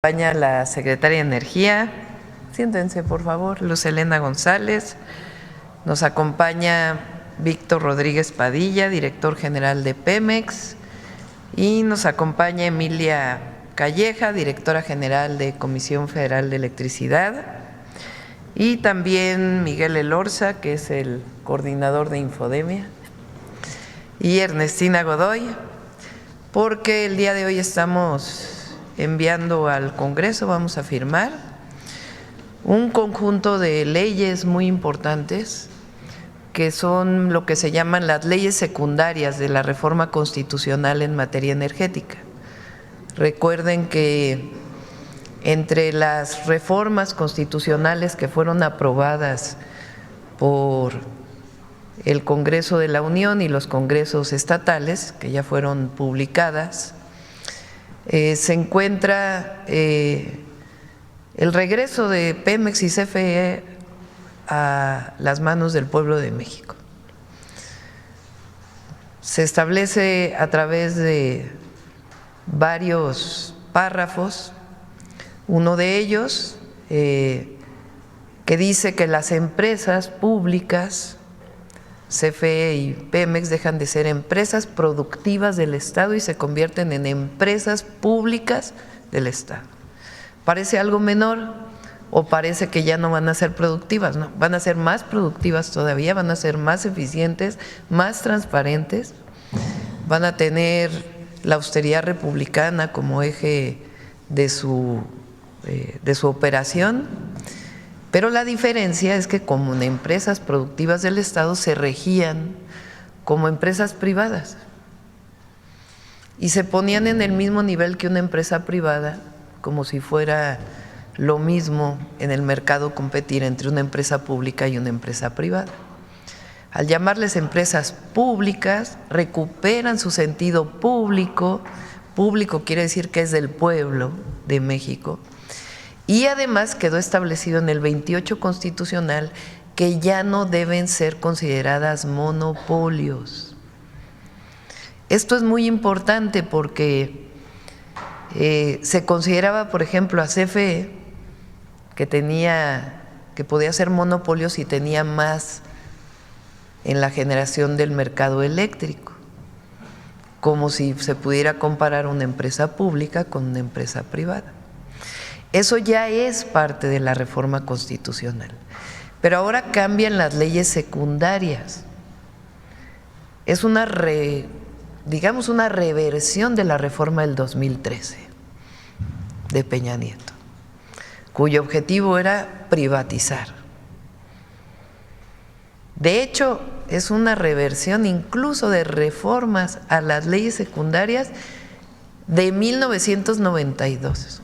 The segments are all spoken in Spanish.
Acompaña la secretaria de Energía, siéntense por favor, Luz Helena González. Nos acompaña Víctor Rodríguez Padilla, director general de Pemex, y nos acompaña Emilia Calleja, directora general de Comisión Federal de Electricidad, y también Miguel Elorza, que es el coordinador de Infodemia, y Ernestina Godoy, porque el día de hoy estamos enviando al Congreso, vamos a firmar un conjunto de leyes muy importantes que son lo que se llaman las leyes secundarias de la reforma constitucional en materia energética. Recuerden que entre las reformas constitucionales que fueron aprobadas por el Congreso de la Unión y los congresos estatales, que ya fueron publicadas, se encuentra el regreso de Pemex y CFE a las manos del pueblo de México. Se establece a través de varios párrafos, uno de ellos que dice que las empresas públicas, CFE y Pemex, dejan de ser empresas productivas del Estado y se convierten en empresas públicas del Estado. Parece algo menor o parece que ya no van a ser productivas, no, van a ser más productivas todavía, van a ser más eficientes, más transparentes, van a tener la austeridad republicana como eje de su operación. Pero la diferencia es que como empresas productivas del Estado se regían como empresas privadas y se ponían en el mismo nivel que una empresa privada, como si fuera lo mismo en el mercado competir entre una empresa pública y una empresa privada. Al llamarles empresas públicas, recuperan su sentido público, público quiere decir que es del pueblo de México, y además quedó establecido en el 28 constitucional que ya no deben ser consideradas monopolios. Esto es muy importante porque se consideraba, por ejemplo, a CFE que podía ser monopolio si tenía más en la generación del mercado eléctrico, como si se pudiera comparar una empresa pública con una empresa privada. Eso ya es parte de la reforma constitucional, pero ahora cambian las leyes secundarias. Es digamos una reversión de la reforma del 2013 de Peña Nieto, cuyo objetivo era privatizar. De hecho, es una reversión incluso de reformas a las leyes secundarias de 1992.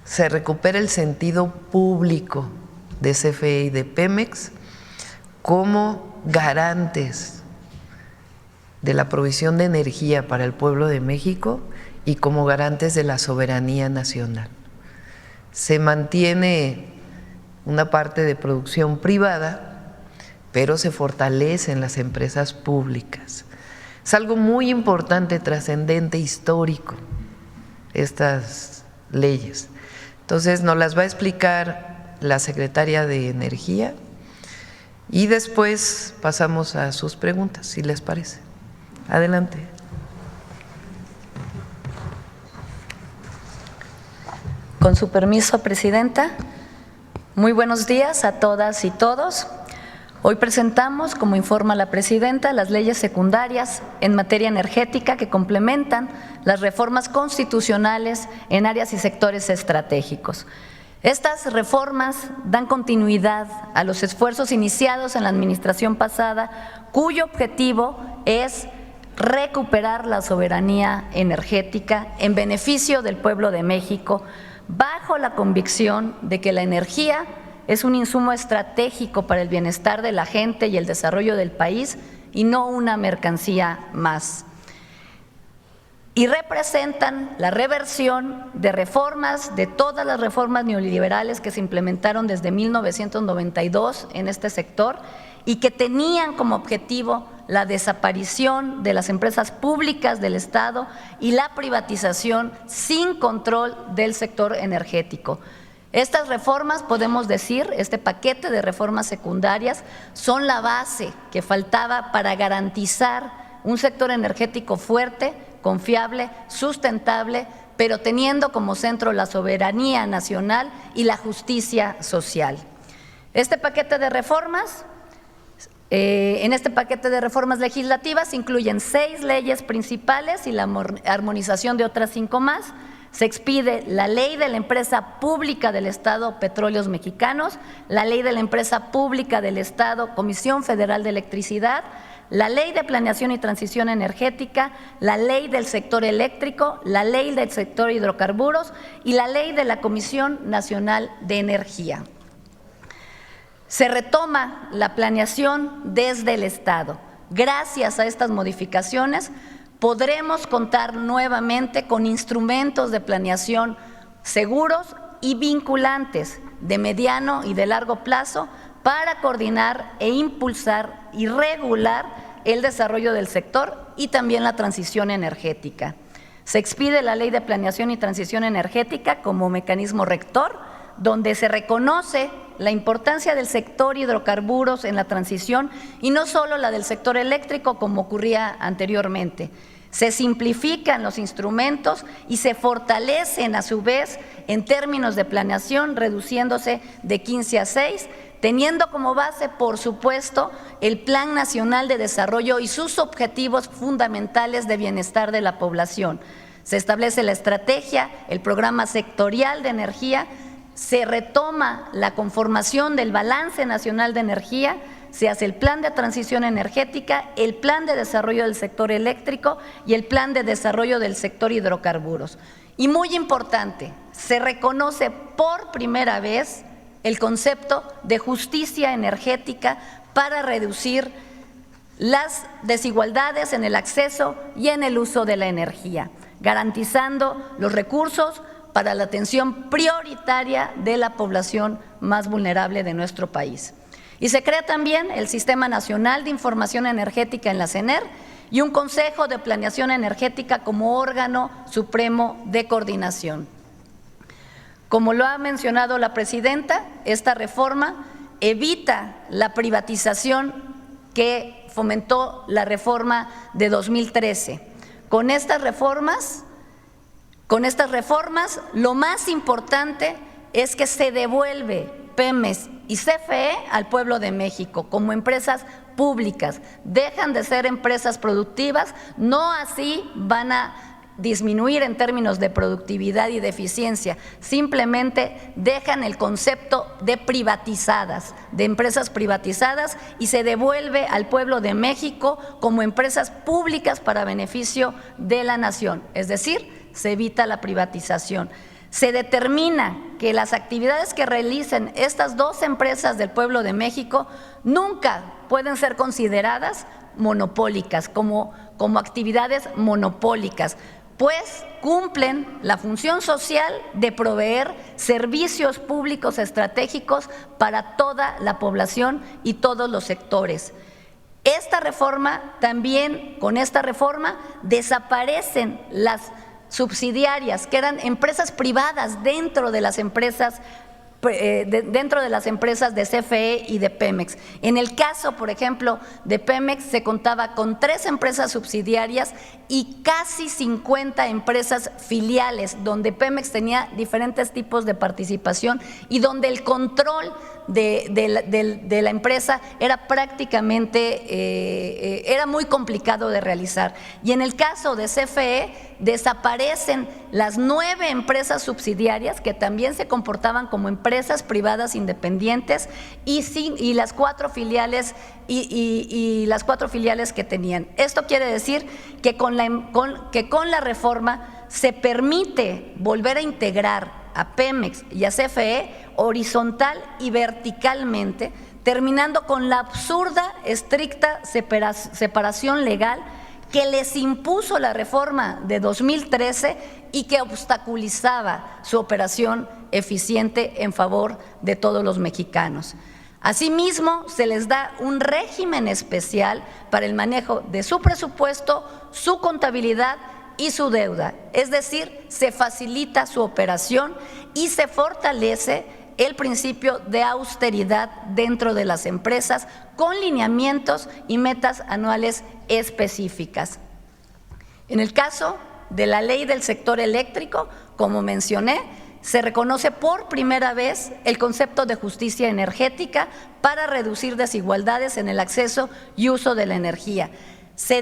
Se recupera el sentido público de CFE y de Pemex como garantes de la provisión de energía para el pueblo de México y como garantes de la soberanía nacional. Se mantiene una parte de producción privada, pero se fortalecen las empresas públicas. Es algo muy importante, trascendente, histórico, estas leyes. Entonces nos las va a explicar la secretaria de Energía y después pasamos a sus preguntas, si les parece. Adelante. Con su permiso, Presidenta, muy buenos días a todas y todos. Hoy presentamos, como informa la Presidenta, las leyes secundarias en materia energética que complementan las reformas constitucionales en áreas y sectores estratégicos. Estas reformas dan continuidad a los esfuerzos iniciados en la administración pasada, cuyo objetivo es recuperar la soberanía energética en beneficio del pueblo de México, bajo la convicción de que la energía es un insumo estratégico para el bienestar de la gente y el desarrollo del país y no una mercancía más. Y representan la reversión de reformas, de todas las reformas neoliberales que se implementaron desde 1992 en este sector y que tenían como objetivo la desaparición de las empresas públicas del Estado y la privatización sin control del sector energético. Estas reformas, podemos decir, este paquete de reformas secundarias son la base que faltaba para garantizar un sector energético fuerte, confiable, sustentable, pero teniendo como centro la soberanía nacional y la justicia social. Este paquete de reformas, en este paquete de reformas legislativas incluyen 6 leyes principales y la armonización de otras 5 más. Se expide la Ley de la Empresa Pública del Estado Petróleos Mexicanos, la Ley de la Empresa Pública del Estado Comisión Federal de Electricidad, la Ley de Planeación y Transición Energética, la Ley del Sector Eléctrico, la Ley del Sector Hidrocarburos y la Ley de la Comisión Nacional de Energía. Se retoma la planeación desde el Estado. Gracias a estas modificaciones, podremos contar nuevamente con instrumentos de planeación seguros y vinculantes de mediano y de largo plazo para coordinar e impulsar y regular el desarrollo del sector y también la transición energética. Se expide la Ley de Planeación y Transición Energética como mecanismo rector, donde se reconoce la importancia del sector hidrocarburos en la transición y no solo la del sector eléctrico como ocurría anteriormente. Se simplifican los instrumentos y se fortalecen a su vez en términos de planeación, reduciéndose de 15 a 6, teniendo como base, por supuesto, el Plan Nacional de Desarrollo y sus objetivos fundamentales de bienestar de la población. Se establece la estrategia, el programa sectorial de energía, se retoma la conformación del Balance Nacional de Energía, se hace el Plan de Transición Energética, el Plan de Desarrollo del Sector Eléctrico y el Plan de Desarrollo del Sector Hidrocarburos. Y muy importante, se reconoce por primera vez el concepto de justicia energética para reducir las desigualdades en el acceso y en el uso de la energía, garantizando los recursos para la atención prioritaria de la población más vulnerable de nuestro país. Y se crea también el Sistema Nacional de Información Energética en la CENER y un Consejo de Planeación Energética como órgano supremo de coordinación. Como lo ha mencionado la presidenta, esta reforma evita la privatización que fomentó la reforma de 2013. Con estas reformas, lo más importante es que se devuelve Pemex y CFE al pueblo de México como empresas públicas. Dejan de ser empresas productivas, no así van a disminuir en términos de productividad y de eficiencia, simplemente dejan el concepto de privatizadas, de empresas privatizadas y se devuelve al pueblo de México como empresas públicas para beneficio de la nación, es decir, se evita la privatización. Se determina que las actividades que realicen estas 2 empresas del pueblo de México nunca pueden ser consideradas monopólicas, como actividades monopólicas, pues cumplen la función social de proveer servicios públicos estratégicos para toda la población y todos los sectores. Esta reforma también, con esta reforma, desaparecen las subsidiarias, que eran empresas privadas dentro de las empresas de CFE y de Pemex. En el caso, por ejemplo, de Pemex se contaba con 3 empresas subsidiarias y casi 50 empresas filiales, donde Pemex tenía diferentes tipos de participación y donde el control de la empresa era prácticamente, era muy complicado de realizar. Y en el caso de CFE desaparecen las 9 empresas subsidiarias que también se comportaban como empresas privadas independientes y las 4 filiales y las 4 filiales que tenían. Esto quiere decir que con la reforma se permite volver a integrar a Pemex y a CFE horizontal y verticalmente, terminando con la absurda, estricta separación legal que les impuso la reforma de 2013 y que obstaculizaba su operación eficiente en favor de todos los mexicanos. Asimismo, se les da un régimen especial para el manejo de su presupuesto, su contabilidad y su deuda, es decir, se facilita su operación y se fortalece el principio de austeridad dentro de las empresas con lineamientos y metas anuales específicas. En el caso de la ley del sector eléctrico, como mencioné, se reconoce por primera vez el concepto de justicia energética para reducir desigualdades en el acceso y uso de la energía. Se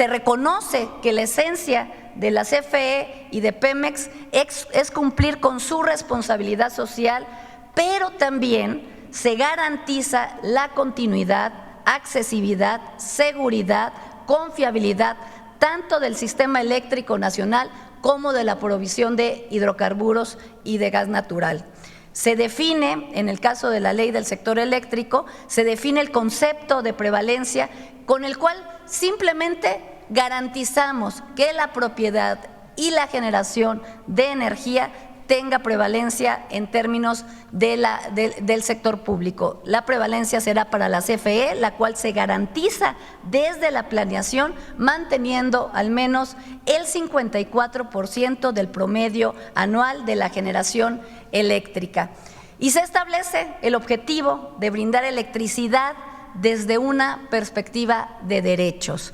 reconoce que la esencia de la CFE y de Pemex es cumplir con su responsabilidad social, pero también se garantiza la continuidad, accesibilidad, seguridad, confiabilidad, tanto del sistema eléctrico nacional como de la provisión de hidrocarburos y de gas natural. Se define, en el caso de la ley del sector eléctrico, se define el concepto de prevalencia con el cual simplemente garantizamos que la propiedad y la generación de energía tenga prevalencia en términos del sector público. La prevalencia será para la CFE, la cual se garantiza desde la planeación, manteniendo al menos el 54% del promedio anual de la generación eléctrica. Y se establece el objetivo de brindar electricidad desde una perspectiva de derechos,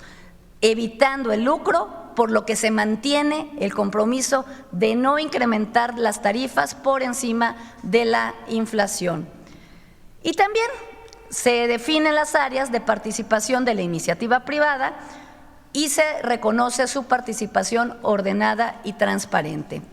evitando el lucro, por lo que se mantiene el compromiso de no incrementar las tarifas por encima de la inflación. Y también se definen las áreas de participación de la iniciativa privada y se reconoce su participación ordenada y transparente.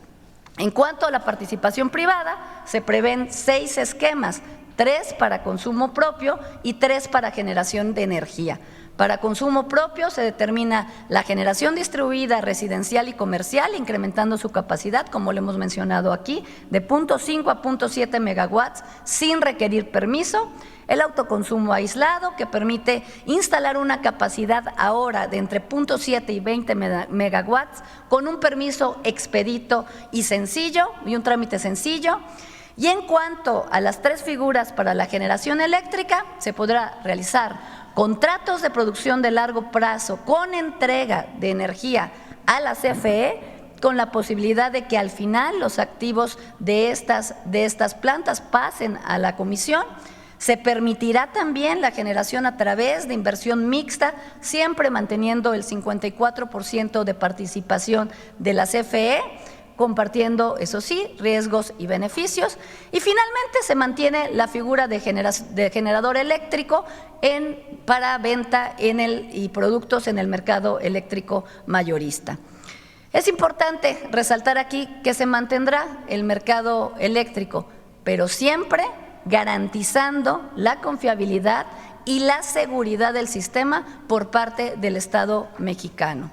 En cuanto a la participación privada, se prevén 6 esquemas, 3 para consumo propio y 3 para generación de energía. Para consumo propio se determina la generación distribuida residencial y comercial, incrementando su capacidad, como lo hemos mencionado aquí, de 0.5 a 0.7 megawatts sin requerir permiso. El autoconsumo aislado, que permite instalar una capacidad ahora de entre 0.7 y 20 megawatts con un permiso expedito y sencillo, y un trámite sencillo. Y en cuanto a las 3 figuras para la generación eléctrica, se podrá realizar contratos de producción de largo plazo con entrega de energía a la CFE, con la posibilidad de que al final los activos de estas plantas pasen a la comisión. Se permitirá también la generación a través de inversión mixta, siempre manteniendo el 54% de participación de la CFE, compartiendo, eso sí, riesgos y beneficios. Y finalmente se mantiene la figura de generador eléctrico para venta y productos en el mercado eléctrico mayorista. Es importante resaltar aquí que se mantendrá el mercado eléctrico, pero siempre garantizando la confiabilidad y la seguridad del sistema por parte del Estado mexicano.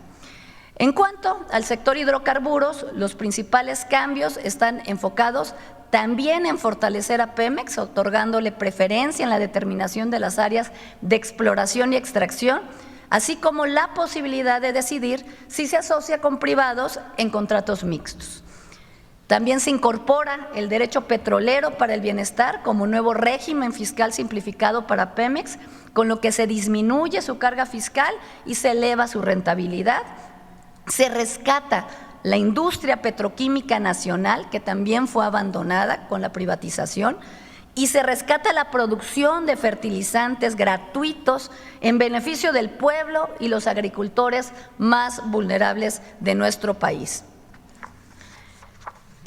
En cuanto al sector hidrocarburos, los principales cambios están enfocados también en fortalecer a Pemex, otorgándole preferencia en la determinación de las áreas de exploración y extracción, así como la posibilidad de decidir si se asocia con privados en contratos mixtos. También se incorpora el derecho petrolero para el bienestar como nuevo régimen fiscal simplificado para Pemex, con lo que se disminuye su carga fiscal y se eleva su rentabilidad. Se rescata la industria petroquímica nacional, que también fue abandonada con la privatización, y se rescata la producción de fertilizantes gratuitos en beneficio del pueblo y los agricultores más vulnerables de nuestro país.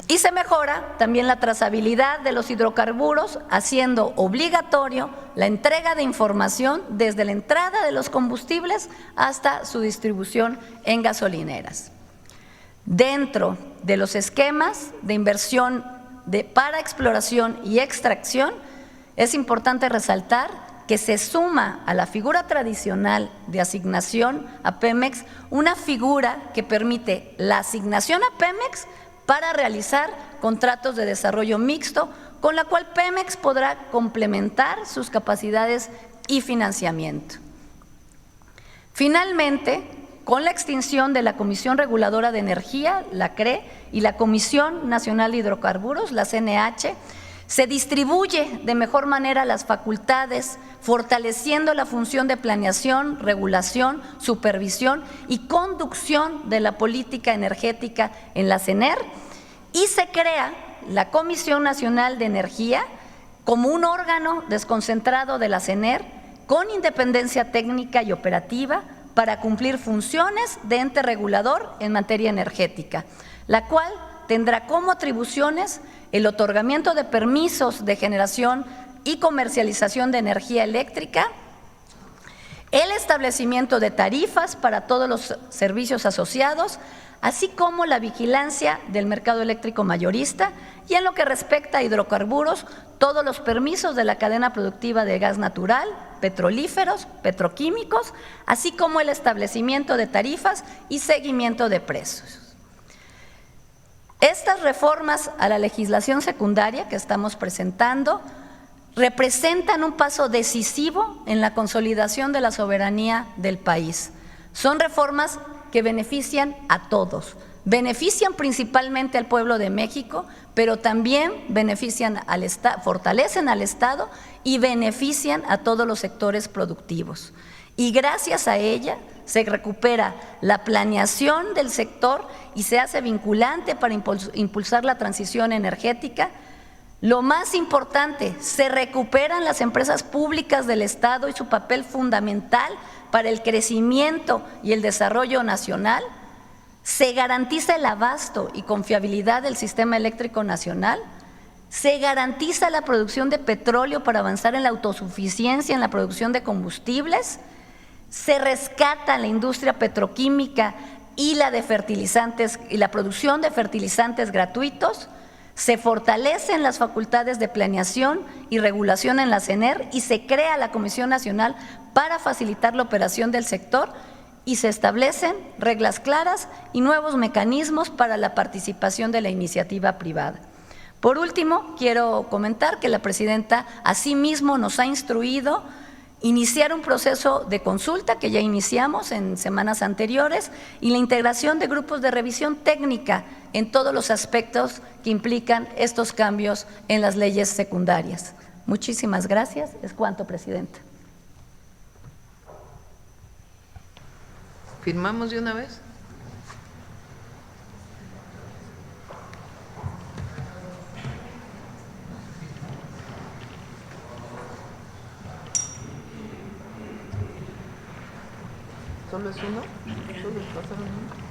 Y se mejora también la trazabilidad de los hidrocarburos, haciendo obligatorio la entrega de información desde la entrada de los combustibles hasta su distribución en gasolineras. Dentro de los esquemas de inversión para exploración y extracción, es importante resaltar que se suma a la figura tradicional de asignación a Pemex una figura que permite la asignación a Pemex para realizar contratos de desarrollo mixto, con la cual Pemex podrá complementar sus capacidades y financiamiento. Finalmente, con la extinción de la Comisión Reguladora de Energía, la CRE, y la Comisión Nacional de Hidrocarburos, la CNH, Se distribuye de mejor manera las facultades, fortaleciendo la función de planeación, regulación, supervisión y conducción de la política energética en la CENER, y se crea la Comisión Nacional de Energía como un órgano desconcentrado de la CENER con independencia técnica y operativa para cumplir funciones de ente regulador en materia energética, la cual tendrá como atribuciones el otorgamiento de permisos de generación y comercialización de energía eléctrica, el establecimiento de tarifas para todos los servicios asociados, así como la vigilancia del mercado eléctrico mayorista y en lo que respecta a hidrocarburos, todos los permisos de la cadena productiva de gas natural, petrolíferos, petroquímicos, así como el establecimiento de tarifas y seguimiento de precios. Estas reformas a la legislación secundaria que estamos presentando representan un paso decisivo en la consolidación de la soberanía del país. Son reformas que benefician a todos, benefician principalmente al pueblo de México, pero también benefician fortalecen al Estado y benefician a todos los sectores productivos. Y gracias a ella se recupera la planeación del sector y se hace vinculante para impulsar la transición energética. Lo más importante, se recuperan las empresas públicas del Estado y su papel fundamental para el crecimiento y el desarrollo nacional. Se garantiza el abasto y confiabilidad del sistema eléctrico nacional. Se garantiza la producción de petróleo para avanzar en la autosuficiencia en la producción de combustibles. Se rescata la industria petroquímica y la de fertilizantes y la producción de fertilizantes gratuitos. Se fortalecen las facultades de planeación y regulación en la CENER y se crea la Comisión Nacional para facilitar la operación del sector y se establecen reglas claras y nuevos mecanismos para la participación de la iniciativa privada. Por último, quiero comentar que la presidenta asimismo nos ha instruido iniciar un proceso de consulta que ya iniciamos en semanas anteriores y la integración de grupos de revisión técnica en todos los aspectos que implican estos cambios en las leyes secundarias. Muchísimas gracias. Es cuanto, presidenta. ¿Firmamos de una vez? ¿Solo es uno? ¿Solo pasaron uno?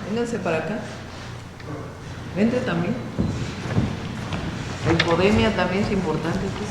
Vénganse para acá. Vente también. La hipodemia también es importante aquí.